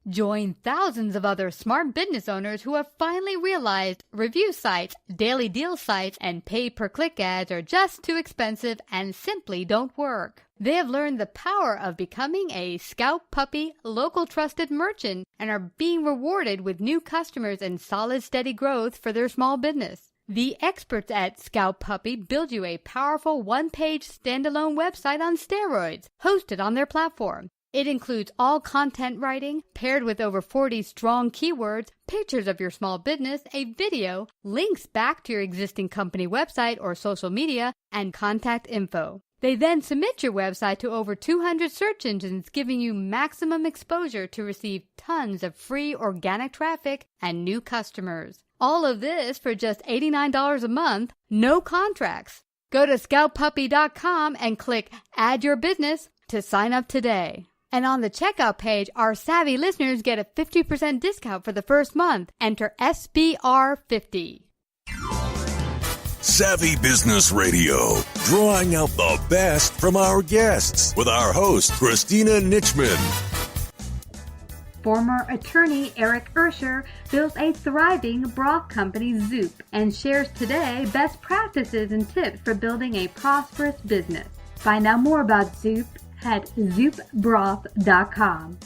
Join thousands of other smart business owners who have finally realized review sites, daily deal sites, and pay-per-click ads are just too expensive and simply don't work. They have learned the power of becoming a Scout Puppy local trusted merchant and are being rewarded with new customers and solid steady growth for their small business. The experts at Scout Puppy build you a powerful one-page standalone website on steroids hosted on their platform. It includes all content writing, paired with over 40 strong keywords, pictures of your small business, a video, links back to your existing company website or social media, and contact info. They then submit your website to over 200 search engines, giving you maximum exposure to receive tons of free organic traffic and new customers. All of this for just $89 a month, no contracts. Go to scoutpuppy.com and click Add Your Business to sign up today. And on the checkout page, our savvy listeners get a 50% discount for the first month. Enter SBR50. Savvy Business Radio, drawing out the best from our guests with our host, Christina Nichman. Former attorney Eric Ersher built a thriving broth company, Zoup, and shares today best practices and tips for building a prosperous business. Find out more about Zoup at zoupbroth.com.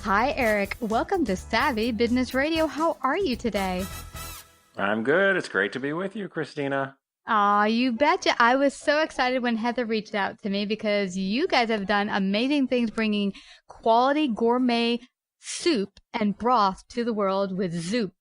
Hi, Eric. Welcome to Savvy Business Radio. How are you today? I'm good. It's great to be with you, Christina. Aw, you betcha. I was so excited when Heather reached out to me because you guys have done amazing things bringing quality gourmet soup and broth to the world with Zoup.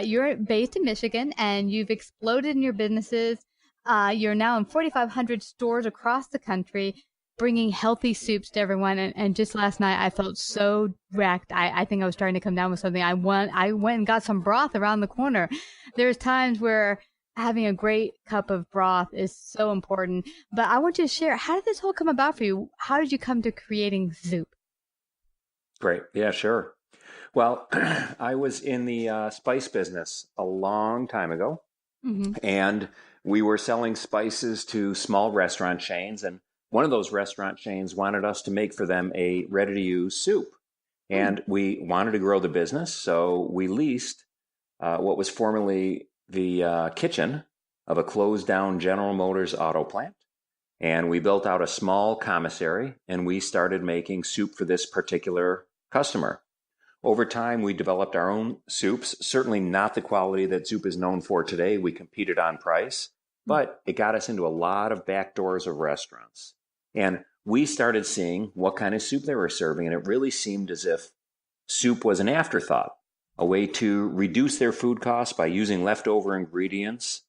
You're based in Michigan and you've exploded in your businesses. You're now in 4,500 stores across the country, bringing healthy soups to everyone. And just last night, I felt so wrecked. I think I was starting to come down with something. I went and got some broth around the corner. There's times where having a great cup of broth is so important. But I want you to share, how did this whole come about for you? How did you come to creating Zoup? Great. Yeah, sure. Well, I was in the spice business a long time ago, and we were selling spices to small restaurant chains, and one of those restaurant chains wanted us to make for them a ready-to-use soup. And we wanted to grow the business, so we leased what was formerly the kitchen of a closed-down General Motors auto plant. And we built out a small commissary, and we started making soup for this particular customer. Over time, we developed our own soups, certainly not the quality that Zoup is known for today. We competed on price, but it got us into a lot of back doors of restaurants. And we started seeing what kind of soup they were serving, and it really seemed as if soup was an afterthought, a way to reduce their food costs by using leftover ingredients,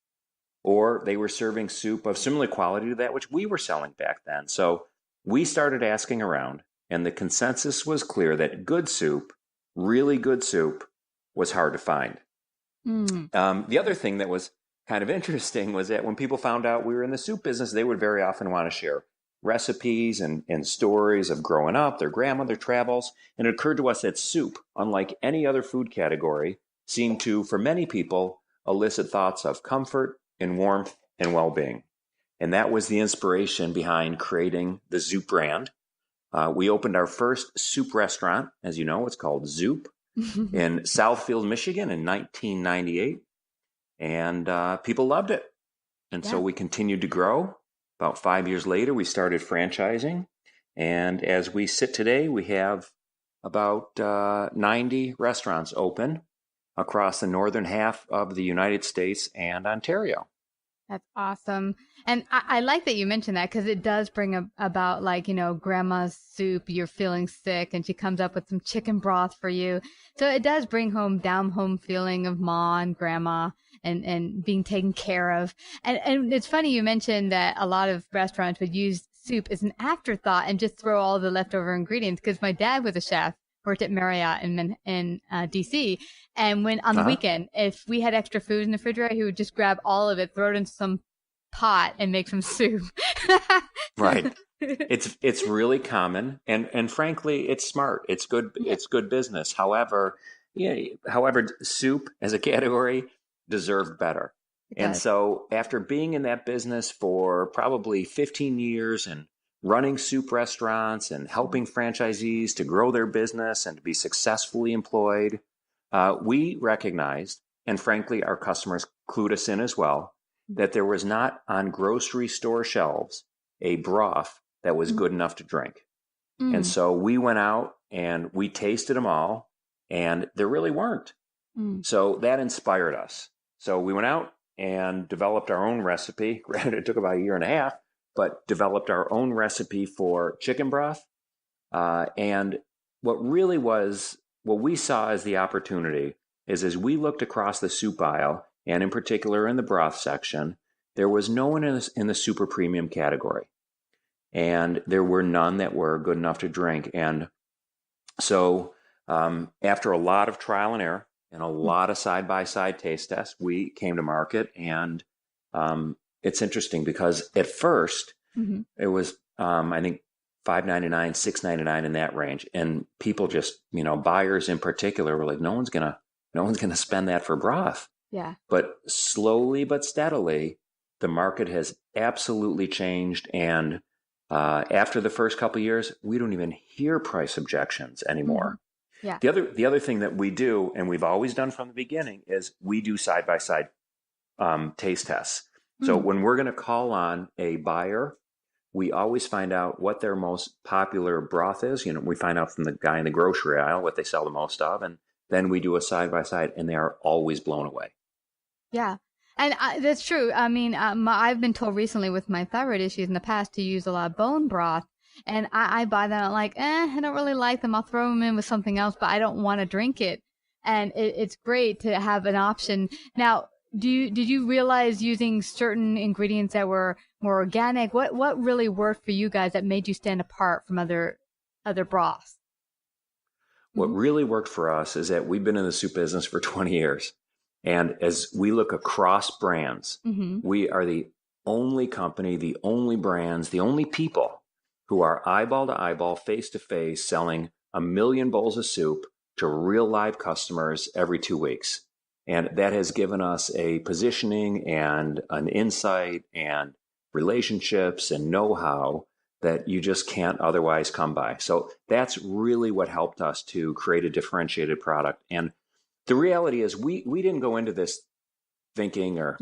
or they were serving soup of similar quality to that which we were selling back then. So we started asking around, and the consensus was clear that good soup, really good soup, was hard to find. The other thing that was kind of interesting was that when people found out we were in the soup business, they would very often want to share recipes and stories of growing up, their grandmother travels. And it occurred to us that soup, unlike any other food category, seemed to, for many people, elicit thoughts of comfort and warmth and well-being. And that was the inspiration behind creating the Zoup brand. We opened our first soup restaurant, as you know, it's called Zoup, in Southfield, Michigan in 1998. And people loved it. And so we continued to grow. About 5 years later, we started franchising. And as we sit today, we have about 90 restaurants open across the northern half of the United States and Ontario. That's awesome. And I like that you mentioned that because it does bring about, like, grandma's soup, you're feeling sick and she comes up with some chicken broth for you. So it does bring down home feeling of ma and grandma and being taken care of. And it's funny you mentioned that a lot of restaurants would use soup as an afterthought and just throw all the leftover ingredients, because my dad was a chef, worked at Marriott in DC. And when on the weekend, if we had extra food in the refrigerator, he would just grab all of it, throw it into some pot and make some soup. Right. It's really common. And frankly, it's smart. It's good. Yeah. It's good business. However, soup as a category deserved better. And so after being in that business for probably 15 years and running soup restaurants and helping franchisees to grow their business and to be successfully employed, we recognized, and frankly, our customers clued us in as well, that there was not on grocery store shelves a broth that was good enough to drink. And so we went out and we tasted them all, and there really weren't. So that inspired us. So we went out and developed our own recipe. Granted, it took about a year and a half, but developed our own recipe for chicken broth. And what we saw as the opportunity is as we looked across the soup aisle, and in particular in the broth section, there was no one in the super premium category. And there were none that were good enough to drink. And so after a lot of trial and error and a lot of side-by-side taste tests, we came to market. And it's interesting because at first it was, I think, $5.99, $6.99 in that range. And people just, buyers in particular were like, no one's gonna spend that for broth. Yeah. But slowly but steadily, the market has absolutely changed. And after the first couple of years, we don't even hear price objections anymore. Yeah. The other thing that we do, and we've always done from the beginning, is we do side-by-side taste tests. So when we're going to call on a buyer, we always find out what their most popular broth is. We find out from the guy in the grocery aisle what they sell the most of, and then we do a side-by-side, and they are always blown away. Yeah. And that's true. I mean, I've been told recently with my thyroid issues in the past to use a lot of bone broth. And I buy that. I'm like, I don't really like them. I'll throw them in with something else, but I don't want to drink it. And it's great to have an option. Now, did you realize using certain ingredients that were more organic? What really worked for you guys that made you stand apart from other broths? What really worked for us is that we've been in the soup business for 20 years. And as we look across brands, we are the only company, the only brands, the only people who are eyeball to eyeball, face to face, selling 1 million bowls of soup to real live customers every 2 weeks. And that has given us a positioning and an insight and relationships and know-how that you just can't otherwise come by. So that's really what helped us to create a differentiated product. And the reality is we didn't go into this thinking or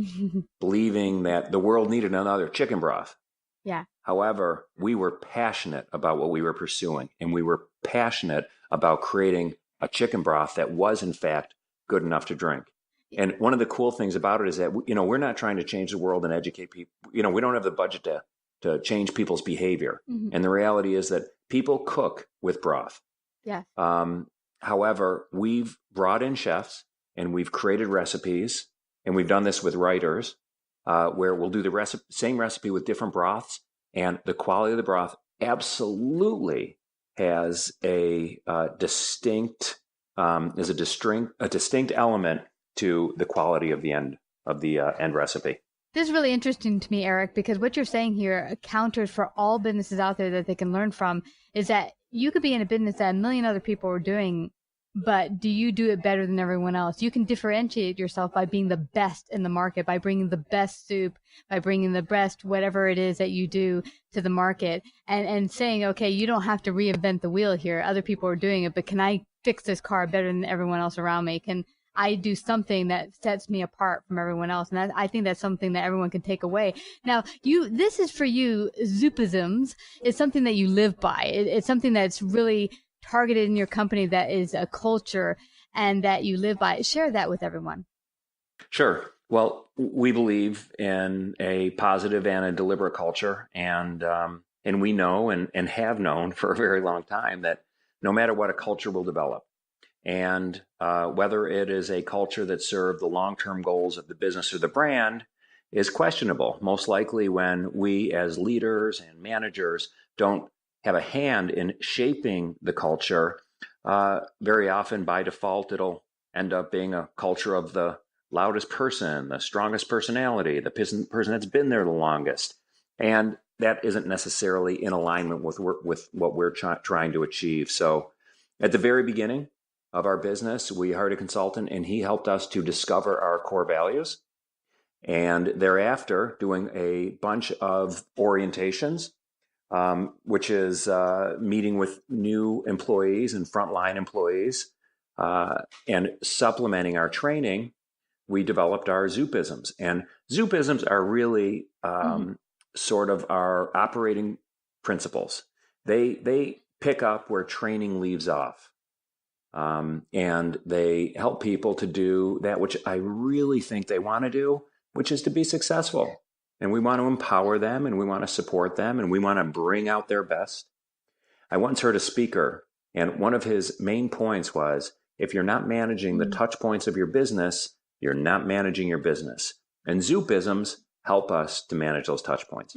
believing that the world needed another chicken broth. Yeah. However, we were passionate about what we were pursuing, and we were passionate about creating a chicken broth that was, in fact, good enough to drink. And one of the cool things about it is that, we're not trying to change the world and educate people. We don't have the budget to change people's behavior. And the reality is that people cook with broth. Yeah. However, we've brought in chefs and we've created recipes, and we've done this with writers, where we'll do the same recipe with different broths, and the quality of the broth absolutely has a distinct element to the quality of the end recipe. This is really interesting to me, Eric, because what you're saying here counters for all businesses out there that they can learn from is that you could be in a business that 1 million other people are doing, but do you do it better than everyone else? You can differentiate yourself by being the best in the market, by bringing the best soup, by bringing the best whatever it is that you do to the market, and saying, okay, you don't have to reinvent the wheel here. Other people are doing it, but can I fix this car better than everyone else around me? Can I do something that sets me apart from everyone else? And I think that's something that everyone can take away. Now, this is for you, Zoupisms is something that you live by. It's something that's really targeted in your company, that is a culture and that you live by. Share that with everyone. Sure. Well, we believe in a positive and a deliberate culture. And we know and have known for a very long time that no matter what, a culture will develop. And whether it is a culture that serves the long-term goals of the business or the brand is questionable. Most likely when we as leaders and managers don't have a hand in shaping the culture, very often by default, it'll end up being a culture of the loudest person, the strongest personality, the person that's been there the longest. And that isn't necessarily in alignment with what we're trying to achieve. So at the very beginning of our business, we hired a consultant, and he helped us to discover our core values. And thereafter, doing a bunch of orientations, which is meeting with new employees and frontline employees and supplementing our training, we developed our Zoupisms. And Zoupisms are really sort of our operating principles. They pick up where training leaves off. And they help people to do that which I really think they want to do, which is to be successful. And we want to empower them, and we want to support them, and we want to bring out their best. I once heard a speaker, and one of his main points was, if you're not managing the touch points of your business, you're not managing your business. And Zoupisms help us to manage those touch points.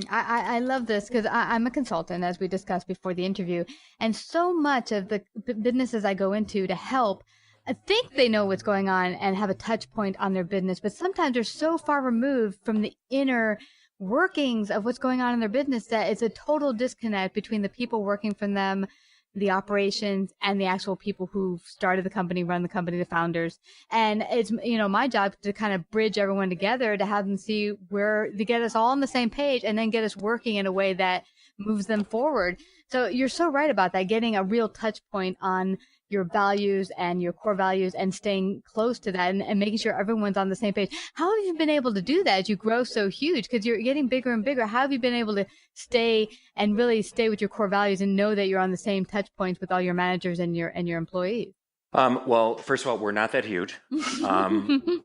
I love this because I'm a consultant, as we discussed before the interview. And so much of the businesses I go into to help, I think they know what's going on and have a touch point on their business, but sometimes they're so far removed from the inner workings of what's going on in their business that it's a total disconnect between the people working for them, the operations, and the actual people who started the company, run the company, the founders. And it's, my job to kind of bridge everyone together to have them see to get us all on the same page and then get us working in a way that moves them forward. So you're so right about that, getting a real touch point on your values and your core values and staying close to that and making sure everyone's on the same page. How have you been able to do that as you grow so huge? Because you're getting bigger and bigger. How have you been able to stay with your core values and know that you're on the same touch points with all your managers and your employees? Well, first of all, we're not that huge. And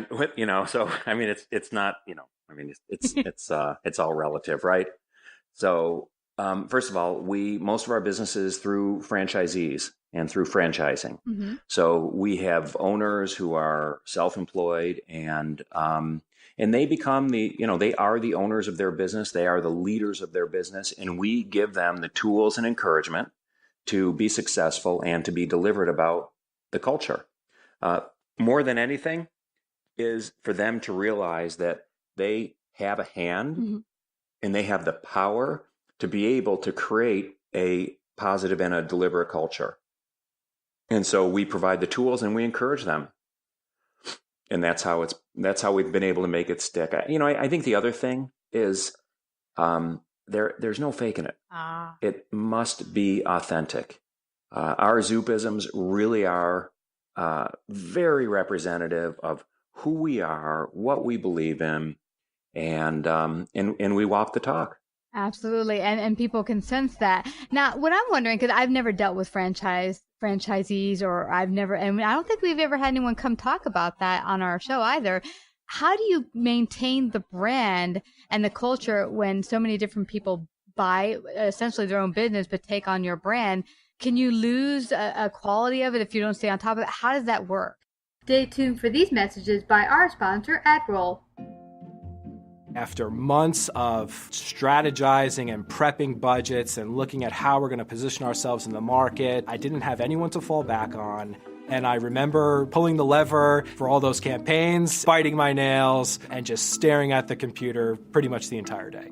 so, I mean, it's not, it's all relative, right? So, first of all, most of our business is through franchisees and through franchising. So we have owners who are self-employed, and they become they are the owners of their business. They are the leaders of their business, and we give them the tools and encouragement to be successful and to be deliberate about the culture. More than anything is for them to realize that they have a hand and they have the power to be able to create a positive and a deliberate culture. And so we provide the tools and we encourage them. And that's how we've been able to make it stick. I think the other thing is there's no faking it. It must be authentic. Our Zoupisms really are very representative of who we are, what we believe in, and we walk the talk. Absolutely. And people can sense that. Now, what I'm wondering, because I've never dealt with franchisees, or I don't think we've ever had anyone come talk about that on our show either. How do you maintain the brand and the culture when so many different people buy essentially their own business, but take on your brand? Can you lose a quality of it if you don't stay on top of it? How does that work? Stay tuned for these messages by our sponsor, AdRoll. After months of strategizing and prepping budgets and looking at how we're going to position ourselves in the market, I didn't have anyone to fall back on. And I remember pulling the lever for all those campaigns, biting my nails, and just staring at the computer pretty much the entire day.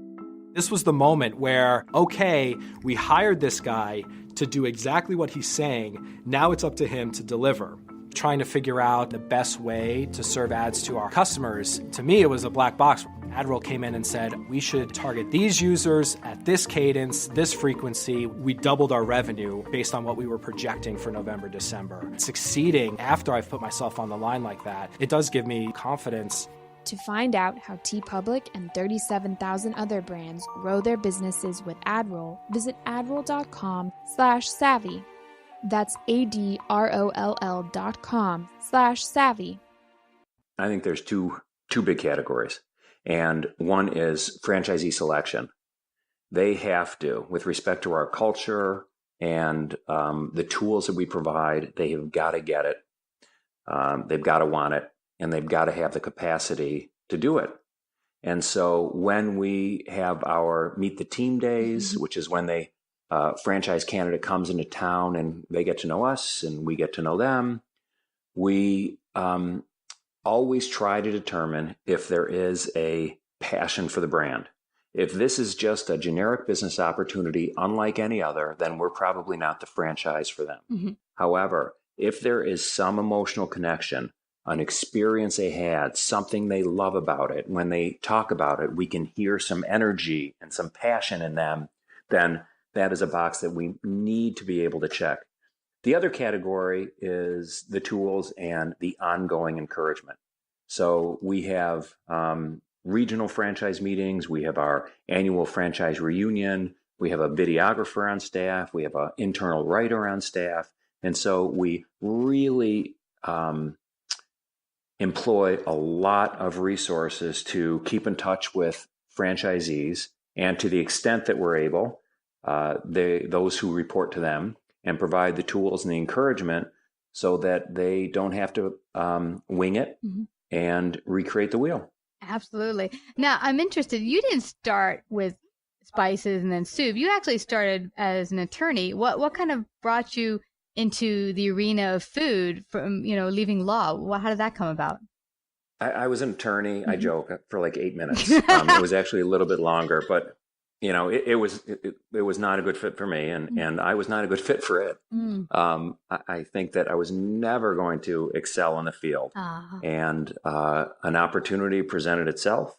This was the moment where, okay, we hired this guy to do exactly what he's saying. Now it's up to him to deliver. Trying to figure out the best way to serve ads to our customers. To me, it was a black box. AdRoll came in and said, we should target these users at this cadence, this frequency. We doubled our revenue based on what we were projecting for November, December. Succeeding after I've put myself on the line like that, it does give me confidence. To find out how TeePublic and 37,000 other brands grow their businesses with AdRoll, visit adroll.com/savvy. That's ADROLL.com/savvy. I think there's two big categories. And one is franchisee selection. They have to, with respect to our culture and the tools that we provide, they have got to get it. They've got to want it, and they've got to have the capacity to do it. And so when we have our Meet the Team days, which is when they franchise candidate comes into town and they get to know us and we get to know them, we always try to determine if there is a passion for the brand. If this is just a generic business opportunity unlike any other, then we're probably not the franchise for them. However, if there is some emotional connection, an experience they had, something they love about it, when they talk about it, we can hear some energy and some passion in them, then that is a box that we need to be able to check. The other category is the tools and the ongoing encouragement. So we have regional franchise meetings. We have our annual franchise reunion. We have a videographer on staff. We have an internal writer on staff. And so we really employ a lot of resources to keep in touch with franchisees, and to the extent that we're able, those who report to them, and provide the tools and the encouragement so that they don't have to wing it and recreate the wheel. Absolutely. Now, I'm interested. You didn't start with spices and then soup. You actually started as an attorney. What kind of brought you into the arena of food from, leaving law? How did that come about? I was an attorney. I joke, for like 8 minutes. It was actually a little bit longer, but it was not a good fit for me, and I was not a good fit for it. I think that I was never going to excel in the field, and an opportunity presented itself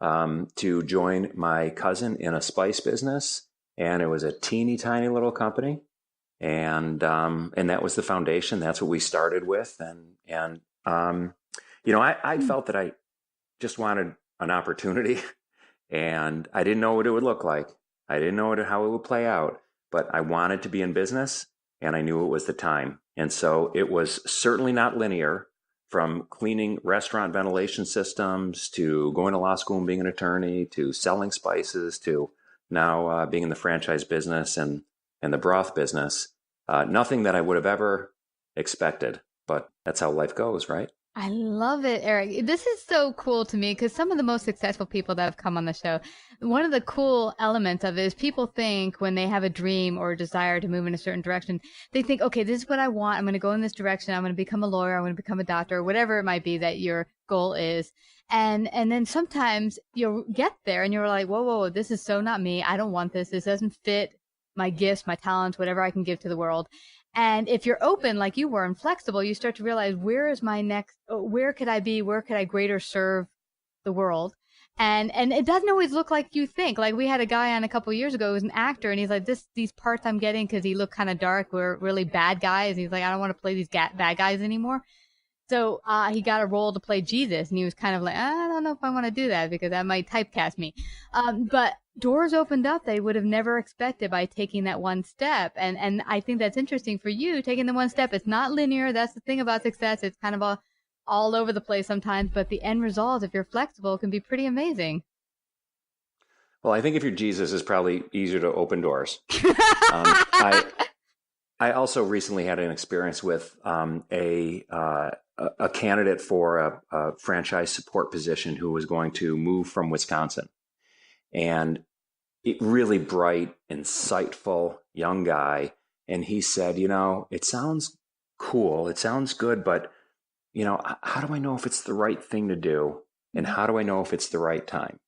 to join my cousin in a spice business, and it was a teeny tiny little company, and that was the foundation. That's what we started with, and I felt that I just wanted an opportunity. And I didn't know what it would look like. I didn't know how it would play out, but I wanted to be in business, and I knew it was the time. And so it was certainly not linear, from cleaning restaurant ventilation systems to going to law school and being an attorney to selling spices to now being in the franchise business and the broth business. Nothing that I would have ever expected, but that's how life goes, right? I love it, Eric. This is so cool to me because some of the most successful people that have come on the show, one of the cool elements of it is people think when they have a dream or a desire to move in a certain direction, they think, okay, this is what I want. I'm going to go in this direction. I'm going to become a lawyer. I'm going to become a doctor, whatever it might be that your goal is. And then sometimes you'll get there and you're like, whoa, this is so not me. I don't want this. This doesn't fit my gifts, my talents, whatever I can give to the world. And if you're open like you were and flexible, you start to realize, where could I be? Where could I greater serve the world? And it doesn't always look like you think. Like, we had a guy on a couple of years ago who was an actor, and he's like, these parts I'm getting because he looked kind of dark were really bad guys. He's like, I don't want to play these bad guys anymore. So he got a role to play Jesus, and he was kind of like, I don't know if I want to do that because that might typecast me. But doors opened up they would have never expected by taking that one step. And I think that's interesting for you, taking the one step. It's not linear. That's the thing about success. It's kind of all over the place sometimes, but the end result, if you're flexible, can be pretty amazing. Well, I think if you're Jesus, it's probably easier to open doors. I also recently had an experience with a candidate for a franchise support position who was going to move from Wisconsin. And really bright, insightful young guy. And he said, it sounds cool. It sounds good, but, how do I know if it's the right thing to do? And how do I know if it's the right time?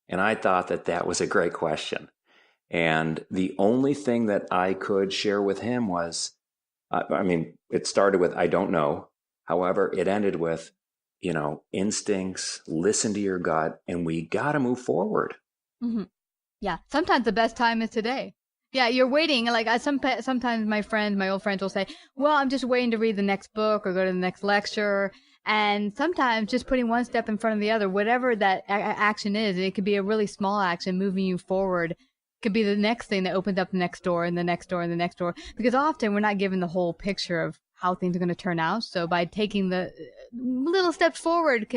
And I thought that was a great question. And the only thing that I could share with him was, it started with, I don't know. However, it ended with, instincts, listen to your gut, and we got to move forward. Mm-hmm. Yeah. Sometimes the best time is today. Yeah. You're waiting. Like sometimes my old friends will say, well, I'm just waiting to read the next book or go to the next lecture. And sometimes just putting one step in front of the other, whatever that action is, it could be a really small action moving you forward. Could be the next thing that opens up the next door and the next door and the next door. Because often we're not given the whole picture of how things are going to turn out. So by taking the little steps forward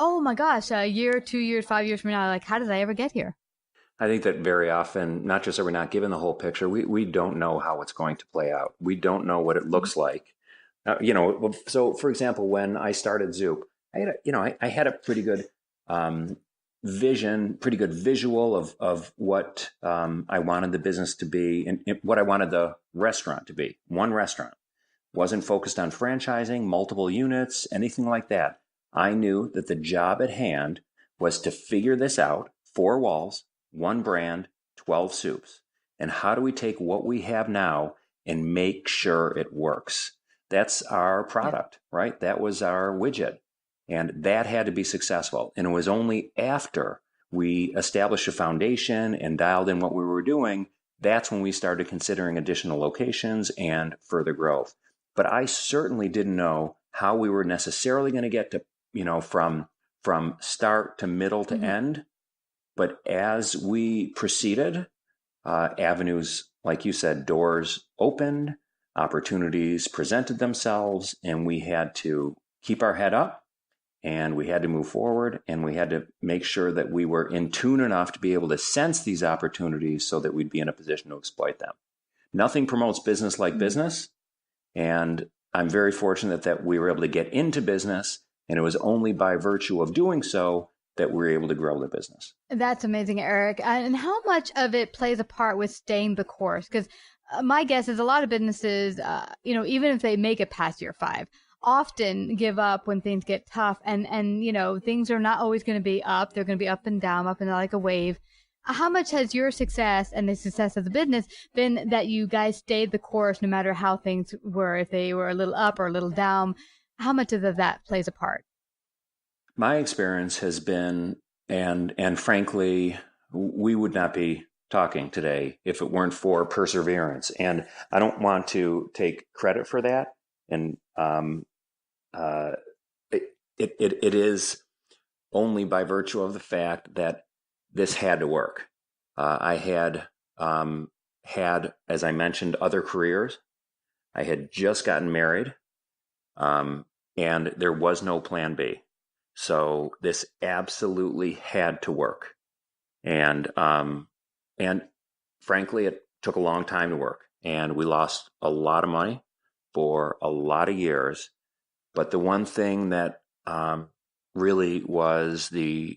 oh my gosh, a year, 2 years, 5 years from now, like, how did I ever get here? I think that very often, not just are we not given the whole picture, we don't know how it's going to play out. We don't know what it looks like. So for example, when I started Zoup, I had a pretty good vision, pretty good visual of what I wanted the business to be and what I wanted the restaurant to be. One restaurant. Wasn't focused on franchising, multiple units, anything like that. I knew that the job at hand was to figure this out, 4 walls, 1 brand, 12 soups. And how do we take what we have now and make sure it works? That's our product, right? That was our widget. And that had to be successful. And it was only after we established a foundation and dialed in what we were doing, that's when we started considering additional locations and further growth. But I certainly didn't know how we were necessarily going to get to, from start to middle to end. But as we proceeded, avenues, like you said, doors opened, opportunities presented themselves, and we had to keep our head up, and we had to move forward, and we had to make sure that we were in tune enough to be able to sense these opportunities so that we'd be in a position to exploit them. Nothing promotes business like business, and I'm very fortunate that we were able to get into business, and it was only by virtue of doing so that we were able to grow the business. That's amazing, Eric. And how much of it plays a part with staying the course? Because my guess is a lot of businesses, even if they make it past year 5, often give up when things get tough. And things are not always going to be up. They're going to be up and down like a wave. How much has your success and the success of the business been that you guys stayed the course no matter how things were, if they were a little up or a little down? How much of that plays a part? My experience has been, and frankly, we would not be talking today if it weren't for perseverance. And I don't want to take credit for that. And it is only by virtue of the fact that this had to work. I had, as I mentioned, other careers. I had just gotten married, and there was no plan B. So this absolutely had to work. And frankly, it took a long time to work, and we lost a lot of money for a lot of years. But the one thing that really was that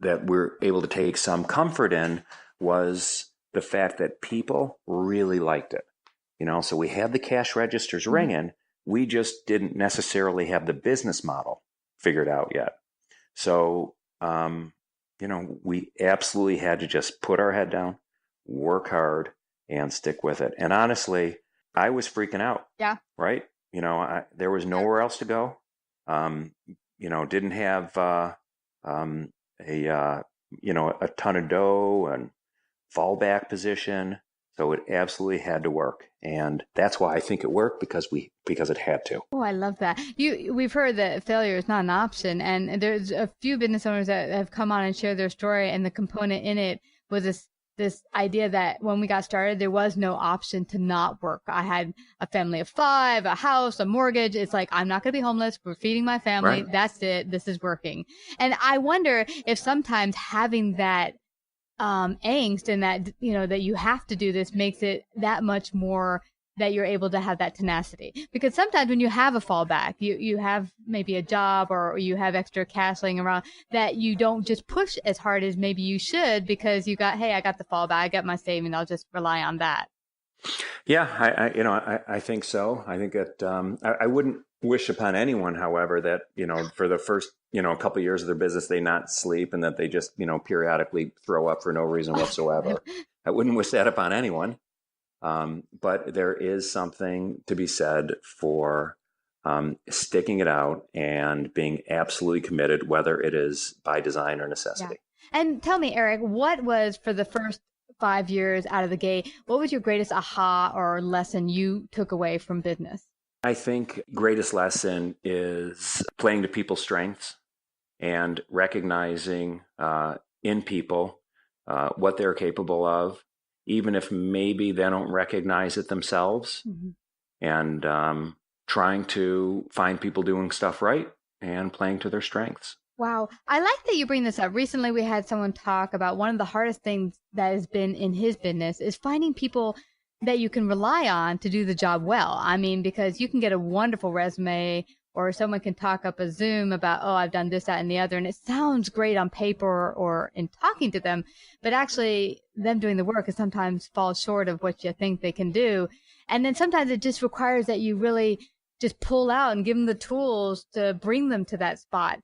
we're able to take some comfort in was the fact that people really liked it. So we had the cash registers ringing. We just didn't necessarily have the business model figured out yet. So, we absolutely had to just put our head down, work hard, and stick with it. And honestly, I was freaking out. Yeah. Right. There was nowhere else to go. Didn't have a ton of dough and fallback position. So it absolutely had to work. And that's why I think it worked, because it had to. Oh, I love that. We've heard that failure is not an option. And there's a few business owners that have come on and shared their story. And the component in it was this idea that when we got started, there was no option to not work. I had a family of 5, a house, a mortgage. It's like, I'm not going to be homeless. We're feeding my family. Right. That's it. This is working. And I wonder if sometimes having that angst and that, that you have to do this makes it that much more that you're able to have that tenacity. Because sometimes when you have a fallback, you have maybe a job or you have extra cash laying around, that you don't just push as hard as maybe you should, because I got the fallback, I got my savings, I'll just rely on that. Yeah, I think so. I think that I wouldn't wish upon anyone, however, that, for the first, couple of years of their business, they not sleep and that they just, periodically throw up for no reason whatsoever. I wouldn't wish that upon anyone. But there is something to be said for sticking it out and being absolutely committed, whether it is by design or necessity. Yeah. And tell me, Eric, what was, for the first 5 years out of the gate, what was your greatest aha or lesson you took away from business? I think greatest lesson is playing to people's strengths and recognizing in people what they're capable of, even if maybe they don't recognize it themselves, and trying to find people doing stuff right and playing to their strengths. Wow. I like that you bring this up. Recently, we had someone talk about one of the hardest things that has been in his business is finding people that you can rely on to do the job well. I mean, because you can get a wonderful resume, or someone can talk up a Zoom about, oh, I've done this, that, and the other, and it sounds great on paper or in talking to them, but actually them doing the work is sometimes falls short of what you think they can do. And then sometimes it just requires that you really just pull out and give them the tools to bring them to that spot.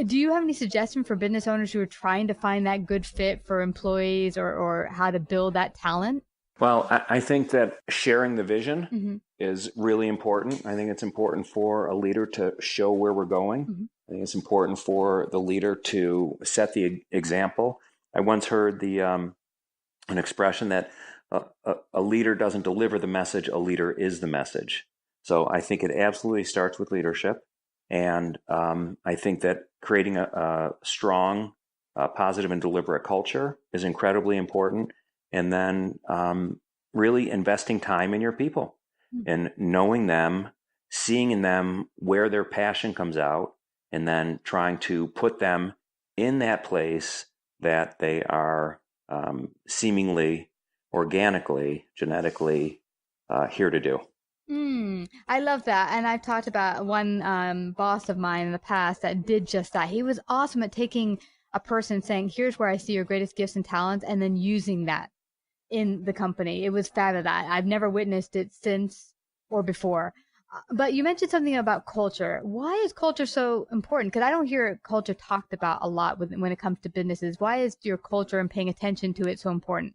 Do you have any suggestion for business owners who are trying to find that good fit for employees, or how to build that talent? Well, I think that sharing the vision is really important. I think it's important for a leader to show where we're going I think it's important for the leader to set the example. I once heard an expression that a leader doesn't deliver the message, a leader is the message. So I think it absolutely starts with leadership. And I think that creating a strong, positive, and deliberate culture is incredibly important. And then really investing time in your people and knowing them, seeing in them where their passion comes out, and then trying to put them in that place that they are seemingly, organically, genetically here to do. I love that. And I've talked about one boss of mine in the past that did just that. He was awesome at taking a person, saying, here's where I see your greatest gifts and talents, and then using that in the company. It was fabulous. I've never witnessed it since or before. But you mentioned something about culture. Why is culture so important? Because I don't hear culture talked about a lot when it comes to businesses. Why is your culture and paying attention to it so important?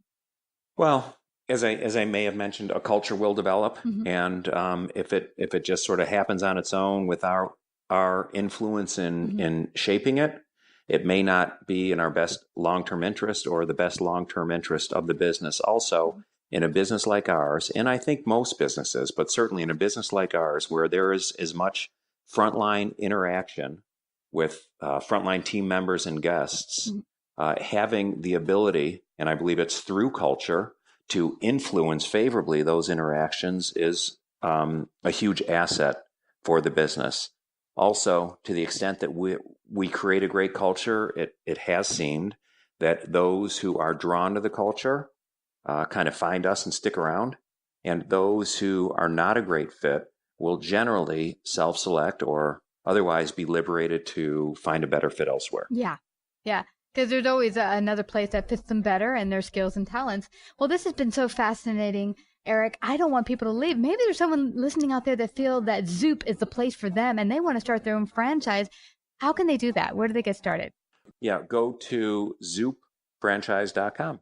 Well, as I may have mentioned, a culture will develop, and if it just sort of happens on its own without our influence in shaping it, it may not be in our best long-term interest or the best long-term interest of the business. Also, in a business like ours, and I think most businesses, but certainly in a business like ours, where there is as much frontline interaction with frontline team members and guests, having the ability, and I believe it's through culture, to influence favorably those interactions is a huge asset for the business. Also, to the extent that we create a great culture, it has seemed that those who are drawn to the culture kind of find us and stick around. And those who are not a great fit will generally self-select or otherwise be liberated to find a better fit elsewhere. Yeah. Because there's always another place that fits them better and their skills and talents. Well, this has been so fascinating, Eric. I don't want people to leave. Maybe there's someone listening out there that feel that Zoup is the place for them and they want to start their own franchise. How can they do that? Where do they get started? Yeah, go to zoupfranchise.com.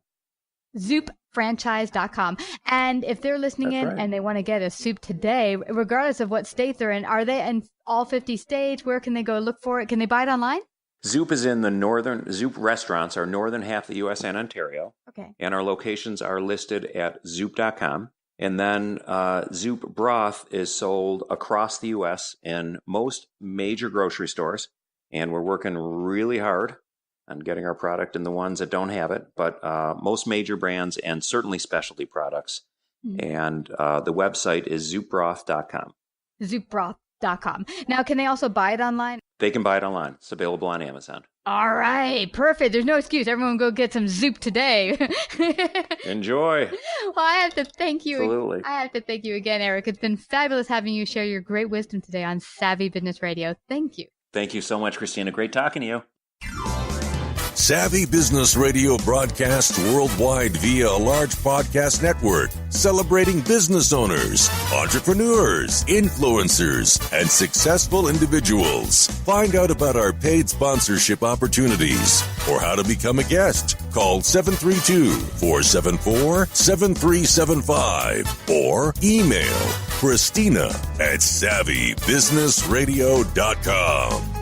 Zoupfranchise.com. And if they're listening and they want to get a soup today, regardless of what state they're in, are they in all 50 states? Where can they go look for it? Can they buy it online? Zoup is in the Zoup restaurants are northern half the U.S. and Ontario. Okay. And our locations are listed at zoup.com. And then Zoup Broth is sold across the U.S. in most major grocery stores. And we're working really hard on getting our product in the ones that don't have it, but most major brands and certainly specialty products. And the website is zoupbroth.com. Zoupbroth.com. Now, can they also buy it online? They can buy it online. It's available on Amazon. All right. Perfect. There's no excuse. Everyone go get some Zoup today. Enjoy. Well, I have to thank you. Absolutely. I have to thank you again, Eric. It's been fabulous having you share your great wisdom today on Savvy Business Radio. Thank you. Thank you so much, Christina. Great talking to you. Savvy Business Radio broadcasts worldwide via a large podcast network, celebrating business owners, entrepreneurs, influencers, and successful individuals. Find out about our paid sponsorship opportunities or how to become a guest. Call 732-474-7375 or email Christina at savvybusinessradio.com.